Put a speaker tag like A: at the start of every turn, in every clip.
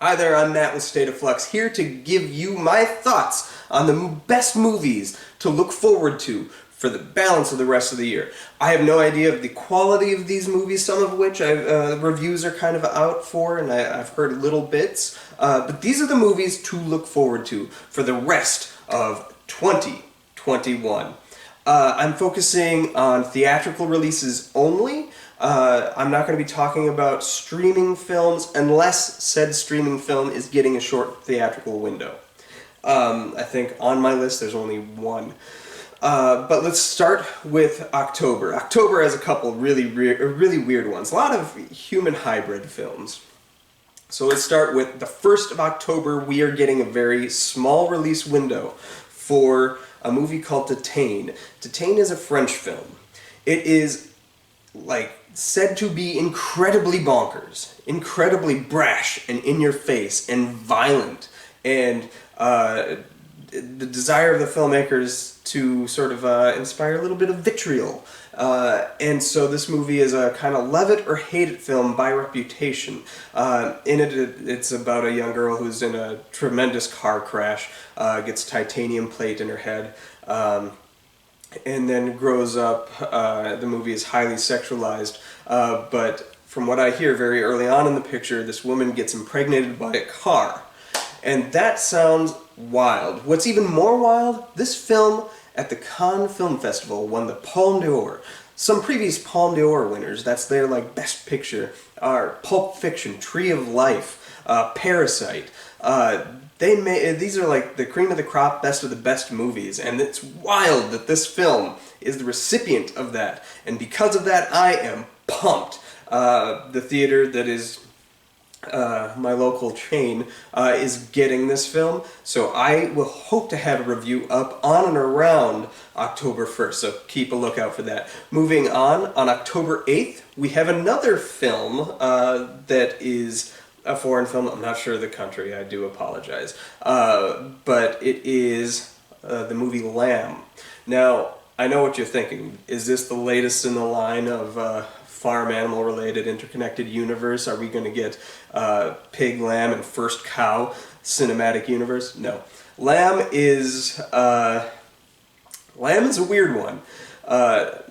A: Hi there, I'm Matt with State of Flux, here to give you my thoughts on the best movies to look forward to for the balance of the rest of the year. I have no idea of the quality of these movies, some of which reviews are kind of out for, and I've heard little bits, but these are the movies to look forward to for the rest of 2021. I'm focusing on theatrical releases only. I'm not going to be talking about streaming films unless said streaming film is getting a short theatrical window. I think on my list there's only one. But let's start with October. October has a couple really weird ones. A lot of human hybrid films. So let's start with the 1st of October. We are getting a very small release window for a movie called Detain. Detain is a French film. It is said to be incredibly bonkers, incredibly brash and in your face and violent, and the desire of the filmmakers to sort of inspire a little bit of vitriol. And so this movie is a kind of love it or hate it film by reputation. In it, it's about a young girl who's in a tremendous car crash, gets titanium plate in her head, and then grows up. The movie is highly sexualized, but from what I hear very early on in the picture, this woman gets impregnated by a car. And that sounds wild. What's even more wild, this film at the Cannes Film Festival won the Palme d'Or. Some previous Palme d'Or winners, that's their best picture, are Pulp Fiction, Tree of Life, Parasite. These are the cream of the crop, best of the best movies, and it's wild that this film is the recipient of that, and because of that I am pumped. The theater that is my local chain is getting this film, so I will hope to have a review up on and around October 1st, so keep a lookout for that. Moving on October 8th, we have another film that is a foreign film. I'm not sure of the country, I do apologize. But it is the movie Lamb. Now, I know what you're thinking. Is this the latest in the line of farm animal related interconnected universe? Are we going to get Pig, Lamb, and First Cow cinematic universe? No. Lamb is a weird one.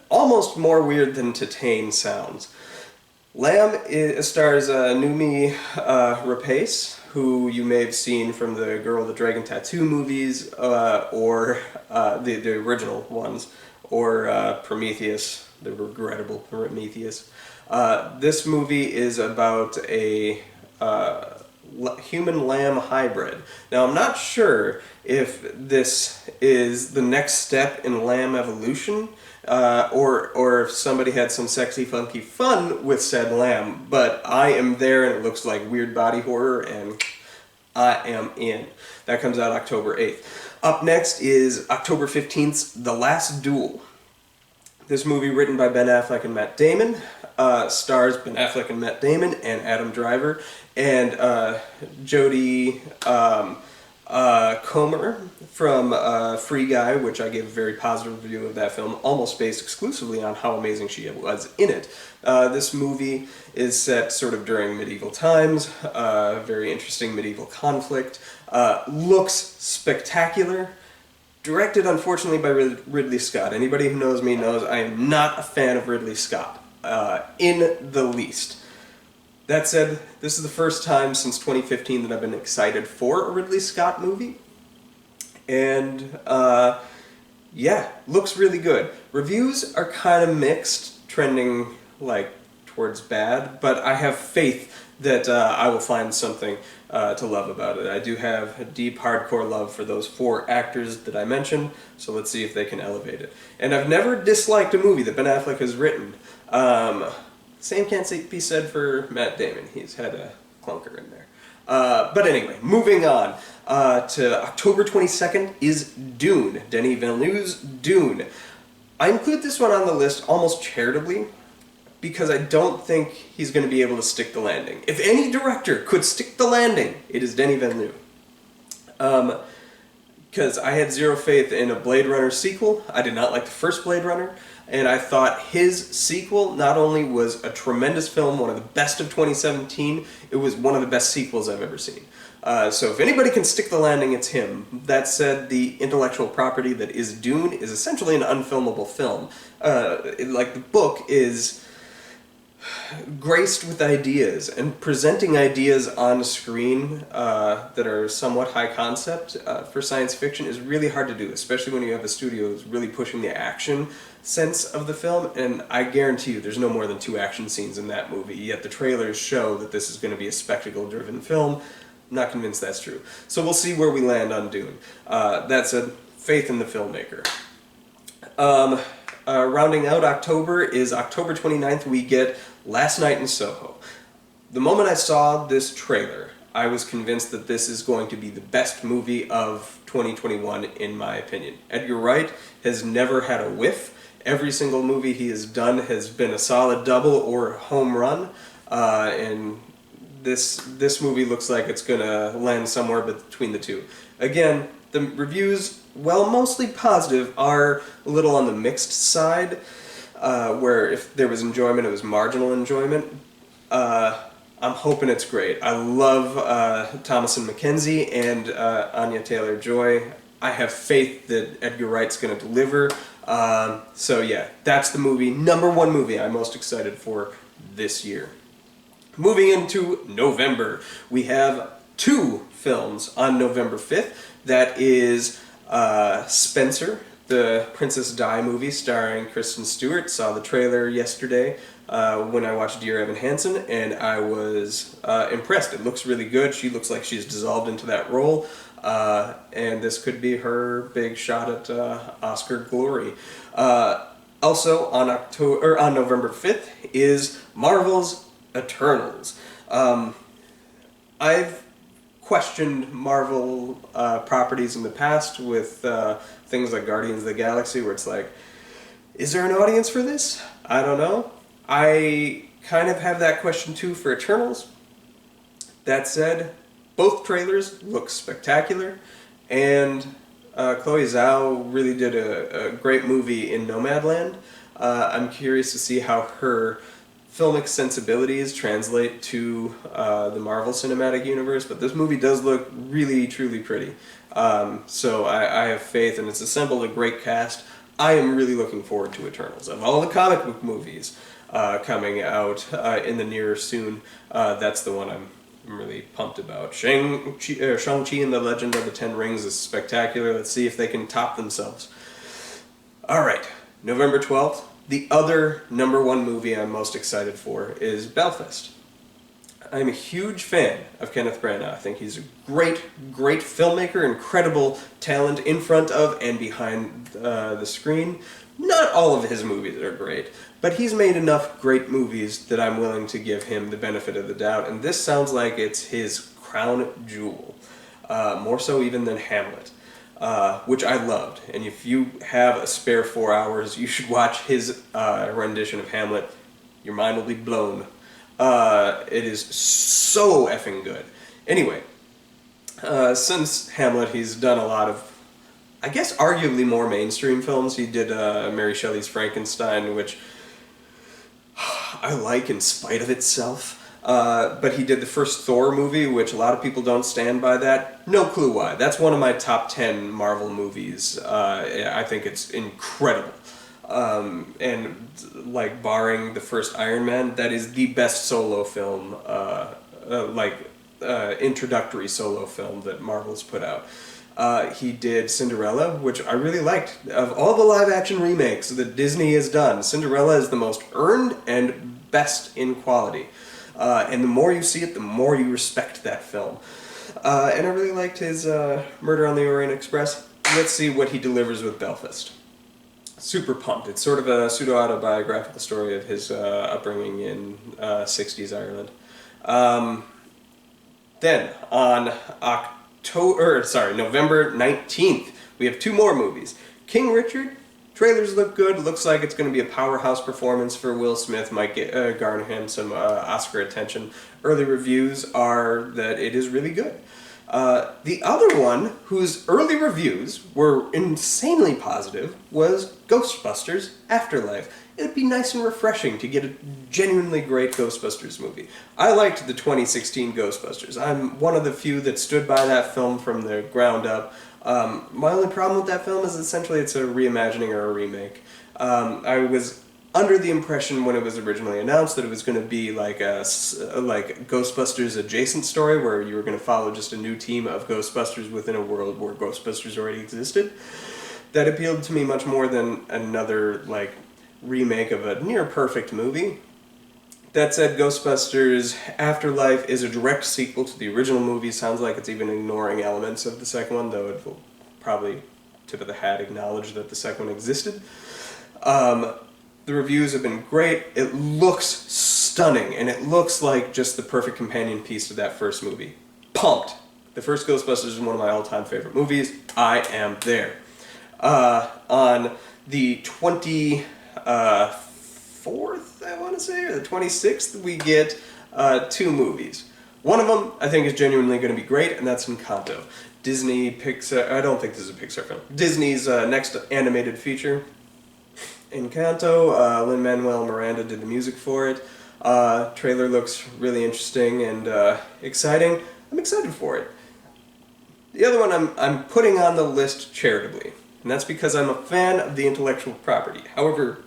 A: Almost more weird than Detain sounds. Lamb stars Noomi Rapace, who you may have seen from the Girl with the Dragon Tattoo movies, or the original ones, or Prometheus, the regrettable Prometheus. This movie is about a human-lamb hybrid. Now, I'm not sure if this is the next step in lamb evolution, or if somebody had some sexy, funky fun with said lamb, but I am there and it looks like weird body horror, and I am in. That comes out October 8th. Up next is October 15th's The Last Duel. This movie, written by Ben Affleck and Matt Damon, stars Ben Affleck and Matt Damon and Adam Driver and Jodie Comer from Free Guy, which I gave a very positive review of that film, almost based exclusively on how amazing she was in it. This movie is set sort of during medieval times, very interesting medieval conflict, looks spectacular. Directed, unfortunately, by Ridley Scott. Anybody who knows me knows I am not a fan of Ridley Scott, in the least. That said, this is the first time since 2015 that I've been excited for a Ridley Scott movie. And, yeah, looks really good. Reviews are kind of mixed, trending, towards bad, but I have faith that I will find something to love about it. I do have a deep, hardcore love for those 4 actors that I mentioned, so let's see if they can elevate it. And I've never disliked a movie that Ben Affleck has written. Same can't be said for Matt Damon. He's had a clunker in there. But anyway, moving on to October 22nd is Dune, Denis Villeneuve's Dune. I include this one on the list almost charitably, because I don't think he's going to be able to stick the landing. If any director could stick the landing, it is Denis Villeneuve. Because I had zero faith in a Blade Runner sequel. I did not like the first Blade Runner, and I thought his sequel not only was a tremendous film, one of the best of 2017, it was one of the best sequels I've ever seen. So if anybody can stick the landing, it's him. That said, the intellectual property that is Dune is essentially an unfilmable film. Like, the book is graced with ideas, and presenting ideas on screen that are somewhat high concept for science fiction is really hard to do, especially when you have a studio that's really pushing the action sense of the film, and I guarantee you there's no more than 2 action scenes in that movie, yet the trailers show that this is going to be a spectacle-driven film. I'm not convinced that's true. So we'll see where we land on Dune. That said, faith in the filmmaker. Rounding out October is October 29th, we get Last Night in Soho. The moment I saw this trailer, I was convinced that this is going to be the best movie of 2021, in my opinion. Edgar Wright has never had a whiff. Every single movie he has done has been a solid double or a home run, and this movie looks like it's going to land somewhere between the two. Again, the reviews, well, mostly positive, are a little on the mixed side, where if there was enjoyment, it was marginal enjoyment. I'm hoping it's great. I love Thomasin McKenzie and Anya Taylor-Joy. I have faith that Edgar Wright's going to deliver. So yeah, that's the number one movie I'm most excited for this year. Moving into November, we have 2 films on November 5th. That is Spencer, the Princess Di movie starring Kristen Stewart. Saw the trailer yesterday when I watched Dear Evan Hansen, and I was impressed. It looks really good. She looks like she's dissolved into that role, and this could be her big shot at Oscar glory. Also on November 5th is Marvel's Eternals. I've questioned Marvel properties in the past with things like Guardians of the Galaxy, where it's like, is there an audience for this? I don't know. I kind of have that question too for Eternals. That said, both trailers look spectacular, and Chloe Zhao really did a great movie in Nomadland. I'm curious to see how her filmic sensibilities translate to the Marvel Cinematic Universe, but this movie does look really, truly pretty. So I have faith, and it's assembled a great cast. I am really looking forward to Eternals. Of all the comic book movies coming out in the near soon, that's the one I'm really pumped about. Shang-Chi and the Legend of the Ten Rings is spectacular. Let's see if they can top themselves. Alright, November 12th. The other number one movie I'm most excited for is Belfast. I'm a huge fan of Kenneth Branagh. I think he's a great, great filmmaker, incredible talent in front of and behind the screen. Not all of his movies are great, but he's made enough great movies that I'm willing to give him the benefit of the doubt, and this sounds like it's his crown jewel, more so even than Hamlet. Which I loved, and if you have a spare 4 hours, you should watch his rendition of Hamlet. Your mind will be blown. It is so effing good. Anyway, since Hamlet, he's done a lot of, I guess, arguably more mainstream films. He did Mary Shelley's Frankenstein, which I like in spite of itself. But he did the first Thor movie, which a lot of people don't stand by that. No clue why. That's one of my top 10 Marvel movies. I think it's incredible. And like, barring the first Iron Man, that is the best solo film, introductory solo film that Marvel's put out. He did Cinderella, which I really liked. Of all the live-action remakes that Disney has done, Cinderella is the most earned and best in quality. And the more you see it, the more you respect that film. And I really liked his Murder on the Orient Express. Let's see what he delivers with Belfast. Super pumped. It's sort of a pseudo-autobiographical story of his upbringing in 60s Ireland. Then, on November 19th, we have 2 more movies. King Richard. Trailers look good. Looks like it's going to be a powerhouse performance for Will Smith. Might garner him some Oscar attention. Early reviews are that it is really good. The other one, whose early reviews were insanely positive, was Ghostbusters Afterlife. It would be nice and refreshing to get a genuinely great Ghostbusters movie. I liked the 2016 Ghostbusters. I'm one of the few that stood by that film from the ground up. My only problem with that film is essentially it's a reimagining or a remake. I was under the impression when it was originally announced that it was going to be like like Ghostbusters adjacent story where you were going to follow just a new team of Ghostbusters within a world where Ghostbusters already existed. That appealed to me much more than another like remake of a near perfect movie. That said, Ghostbusters Afterlife is a direct sequel to the original movie. Sounds like it's even ignoring elements of the second one, though it will probably, tip of the hat, acknowledge that the second one existed. The reviews have been great. It looks stunning, and it looks like just the perfect companion piece to that first movie. Pumped! The first Ghostbusters is one of my all-time favorite movies. I am there. On the 24th, I want to say, or the 26th, we get two movies. One of them I think is genuinely going to be great, and that's Encanto. Disney, Pixar, I don't think this is a Pixar film. Disney's next animated feature. Encanto, Lin-Manuel Miranda did the music for it. Trailer looks really interesting and exciting. I'm excited for it. The other one I'm putting on the list charitably, and that's because I'm a fan of the intellectual property. However,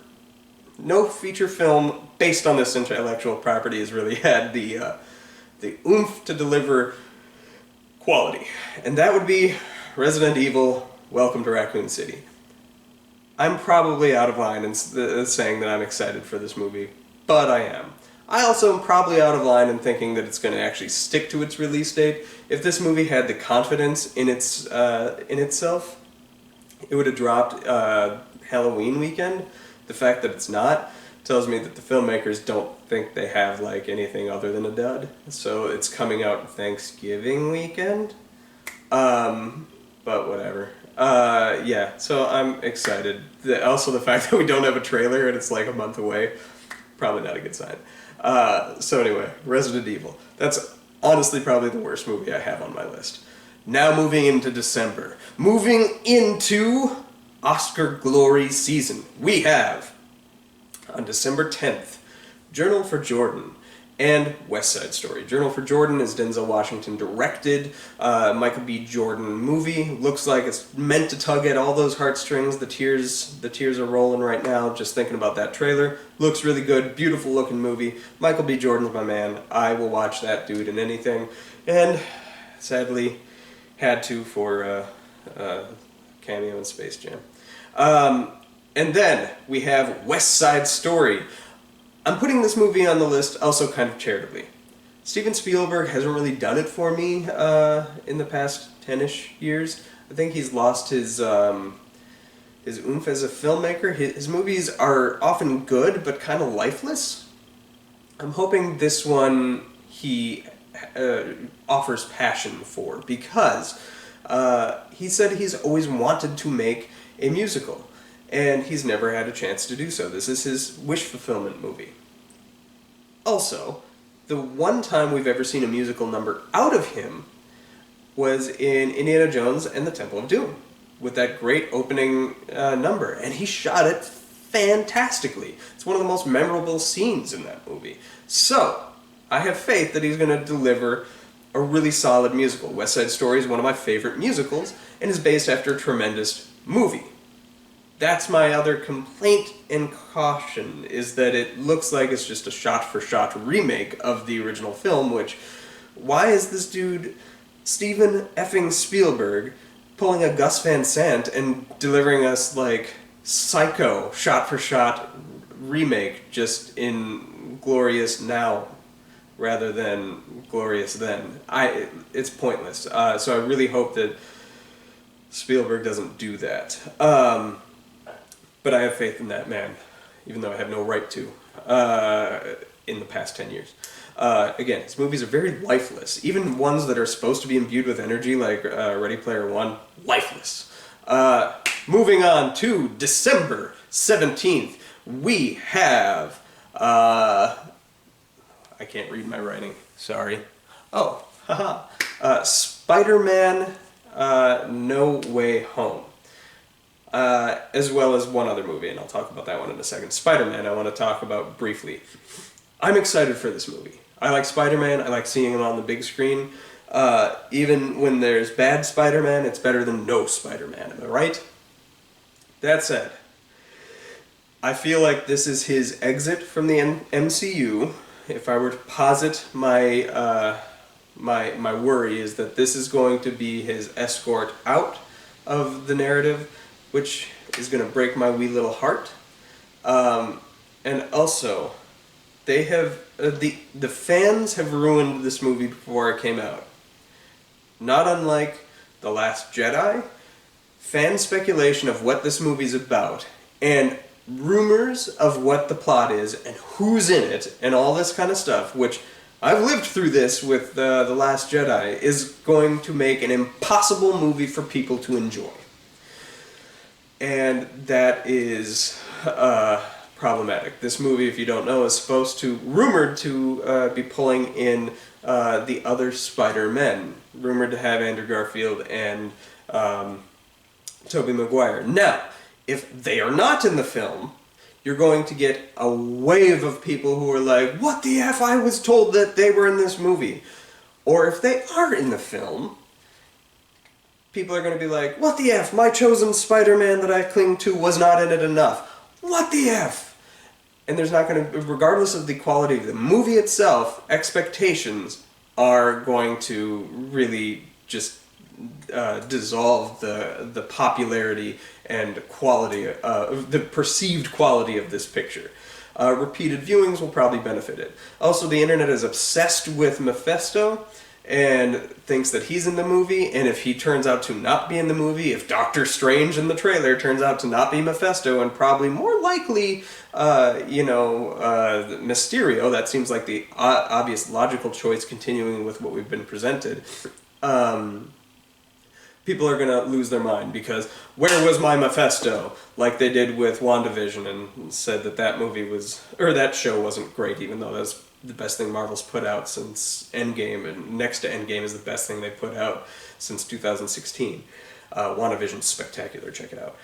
A: no feature film based on this intellectual property has really had the oomph to deliver quality, and that would be Resident Evil: Welcome to Raccoon City. I'm probably out of line in saying that I'm excited for this movie, but I am. I also am probably out of line in thinking that it's going to actually stick to its release date. If this movie had the confidence in itself, it would have dropped Halloween weekend. The fact that it's not tells me that the filmmakers don't think they have like anything other than a dud. So it's coming out Thanksgiving weekend. But whatever. Yeah, so I'm excited. Also the fact that we don't have a trailer and it's like a month away, probably not a good sign. So anyway, Resident Evil. That's honestly probably the worst movie I have on my list. Now moving into December. Moving into Oscar glory season. We have, on December 10th, Journal for Jordan and West Side Story. Journal for Jordan is Denzel Washington directed, Michael B. Jordan movie. Looks like it's meant to tug at all those heartstrings. The tears are rolling right now just thinking about that trailer. Looks really good, beautiful looking movie. Michael B. Jordan's my man. I will watch that dude in anything. And sadly, had to for cameo in Space Jam. And then we have West Side Story. I'm putting this movie on the list also kind of charitably. Steven Spielberg hasn't really done it for me in the past 10-ish years. I think he's lost his oomph as a filmmaker. His movies are often good, but kind of lifeless. I'm hoping this one he offers passion for, because he said he's always wanted to make a musical, and he's never had a chance to do so. This is his wish fulfillment movie. Also, the one time we've ever seen a musical number out of him was in Indiana Jones and the Temple of Doom, with that great opening number, and he shot it fantastically. It's one of the most memorable scenes in that movie. So, I have faith that he's going to deliver a really solid musical. West Side Story is one of my favorite musicals, and is based after a tremendous movie. That's my other complaint and caution, is that it looks like it's just a shot-for-shot remake of the original film, which, why is this dude, Steven effing Spielberg, pulling a Gus Van Sant and delivering us, like, Psycho shot-for-shot remake just in glorious now rather than glorious then? It's pointless. So I really hope that Spielberg doesn't do that. But I have faith in that man, even though I have no right to, in the past 10 years. Again, his movies are very lifeless. Even ones that are supposed to be imbued with energy, like Ready Player One, lifeless. Moving on to December 17th, we have, I can't read my writing, sorry. Oh, haha. Spider-Man No Way Home. As well as one other movie, and I'll talk about that one in a second. Spider-Man I want to talk about briefly. I'm excited for this movie. I like Spider-Man. I like seeing him on the big screen. Even when there's bad Spider-Man, it's better than no Spider-Man. Am I right? That said, I feel like this is his exit from the MCU. If I were to posit my my worry is that this is going to be his escort out of the narrative, which is going to break my wee little heart. And also, they have the fans have ruined this movie before it came out. Not unlike The Last Jedi, fan speculation of what this movie's about and rumors of what the plot is and who's in it and all this kind of stuff, which I've lived through this with The Last Jedi, is going to make an impossible movie for people to enjoy. And that is problematic. This movie, if you don't know, is rumored to be pulling in the other Spider-Men. Rumored to have Andrew Garfield and Tobey Maguire. Now, if they are not in the film, you're going to get a wave of people who are like, what the F, I was told that they were in this movie. Or if they are in the film, people are going to be like, what the F, my chosen Spider-Man that I cling to was not in it enough. What the F? And there's not going to, regardless of the quality of the movie itself, expectations are going to really just dissolve the popularity and quality, the perceived quality of this picture. Repeated viewings will probably benefit it. Also, the internet is obsessed with Mephisto and thinks that he's in the movie, and if he turns out to not be in the movie, if Doctor Strange in the trailer turns out to not be Mephisto, and probably more likely, Mysterio, that seems like the obvious logical choice continuing with what we've been presented, people are going to lose their mind because where was my Mephisto? Like they did with WandaVision and said that movie that show wasn't great, even though that's the best thing Marvel's put out since Endgame, and next to Endgame is the best thing they put out since 2016. WandaVision's spectacular, check it out.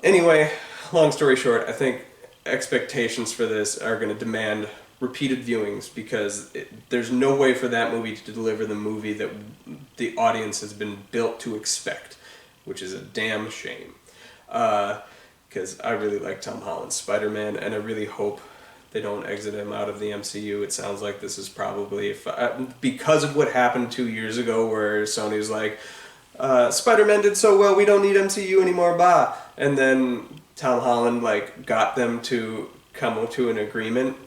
A: Anyway, long story short, I think expectations for this are going to demand repeated viewings because there's no way for that movie to deliver the movie that the audience has been built to expect, which is a damn shame. Because I really like Tom Holland's Spider-Man, and I really hope they don't exit him out of the MCU. It sounds like this is probably, because of what happened 2 years ago where Sony's like, Spider-Man did so well, we don't need MCU anymore, bah. And then Tom Holland got them to come to an agreement.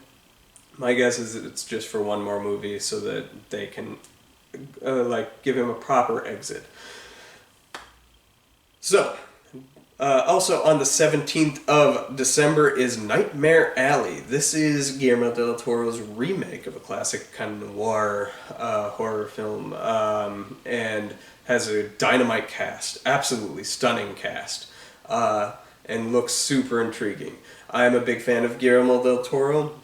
A: My guess is that it's just for one more movie so that they can give him a proper exit. So, also on the 17th of December is Nightmare Alley. This is Guillermo del Toro's remake of a classic kind of noir horror film, and has a dynamite cast, absolutely stunning cast, and looks super intriguing. I am a big fan of Guillermo del Toro.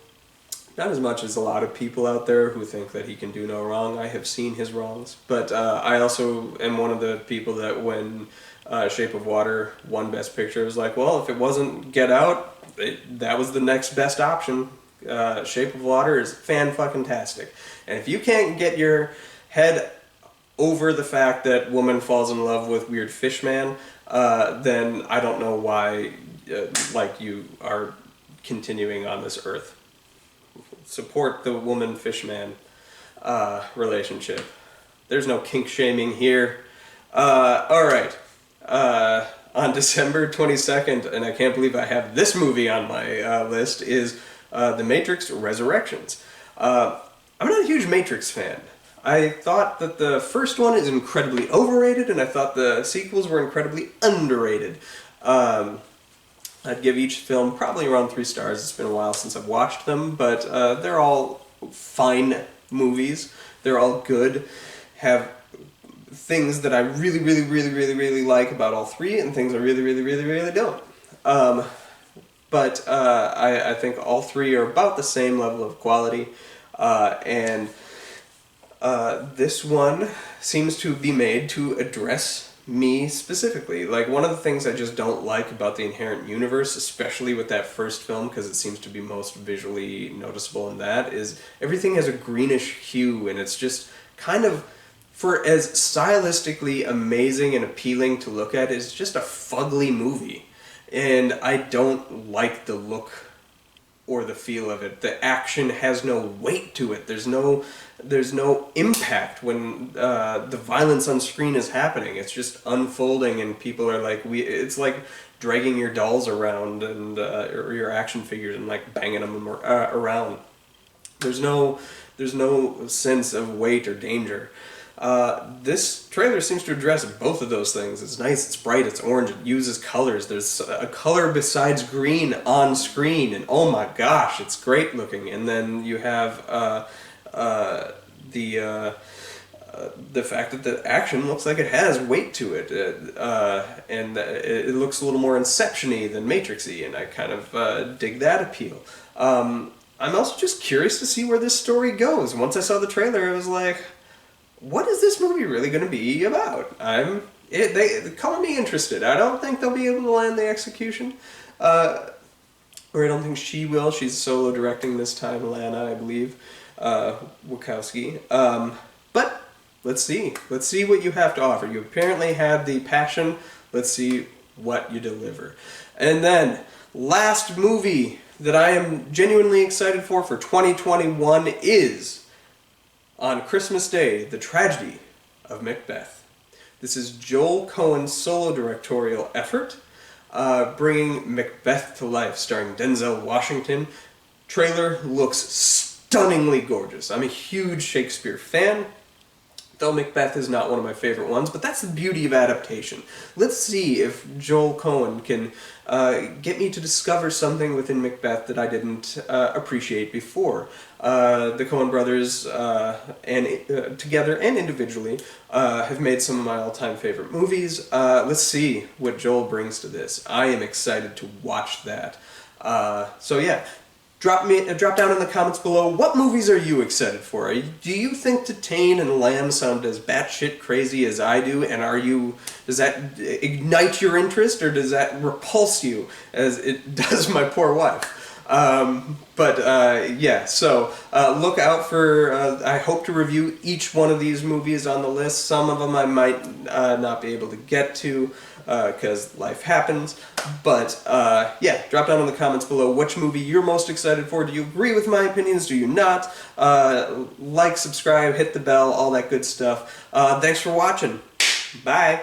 A: Not as much as a lot of people out there who think that he can do no wrong. I have seen his wrongs. But I also am one of the people that when Shape of Water won Best Picture, was like, well, if it wasn't Get Out, that was the next best option. Shape of Water is fan-fucking-tastic. And if you can't get your head over the fact that woman falls in love with weird fish man, then I don't know why you are continuing on this earth. Support the woman-fish-man relationship. There's no kink-shaming here. Alright. On December 22nd, and I can't believe I have this movie on my list, is The Matrix Resurrections. I'm not a huge Matrix fan. I thought that the first one is incredibly overrated, and I thought the sequels were incredibly underrated. I'd give each film probably around 3 stars. It's been a while since I've watched them, but they're all fine movies. They're all good. Have things that I really, really, really, really, really like about all 3, and things I really, really, really, really don't. But I think all 3 are about the same level of quality, and This one seems to be made to address me specifically. Like, one of the things I just don't like about the Inherent Universe, especially with that first film, because it seems to be most visually noticeable in that, is everything has a greenish hue, and it's just kind of, for as stylistically amazing and appealing to look at, it's just a fugly movie. And I don't like the look or the feel of it. The action has no weight to it. There's no impact when the violence on screen is happening. It's just unfolding, and people are like, it's like dragging your dolls around and or your action figures and like banging them around. There's no sense of weight or danger. This trailer seems to address both of those things. It's nice, it's bright, it's orange, it uses colors. There's a color besides green on screen, and oh my gosh, it's great looking. And then you have the fact that the action looks like it has weight to it, and it looks a little more Inception-y than Matrix-y, and I kind of dig that appeal. I'm also just curious to see where this story goes. Once I saw the trailer, I was like, what is this movie really going to be about? They call me interested. I don't think they'll be able to land the execution, or I don't think she will. She's solo directing this time, Lana, I believe, Wachowski. But let's see. Let's see what you have to offer. You apparently have the passion. Let's see what you deliver. And then, last movie that I am genuinely excited for 2021 is, on Christmas Day, The Tragedy of Macbeth. This is Joel Coen's solo directorial effort, bringing Macbeth to life, starring Denzel Washington. Trailer looks stunningly gorgeous. I'm a huge Shakespeare fan, though Macbeth is not one of my favorite ones, but that's the beauty of adaptation. Let's see if Joel Coen can get me to discover something within Macbeth that I didn't appreciate before. The Coen brothers, together and individually, have made some of my all-time favorite movies. Let's see what Joel brings to this. I am excited to watch that. So yeah. Drop down in the comments below, what movies are you excited for? Do you think Titane and Lamb sound as batshit crazy as I do, and does that ignite your interest, or does that repulse you, as it does my poor wife? Yeah, so look out for, I hope to review each one of these movies on the list. Some of them I might not be able to get to, because life happens. But yeah, drop down in the comments below which movie you're most excited for. Do you agree with my opinions? Do you not? Like, subscribe, hit the bell, all that good stuff. Thanks for watching. Bye.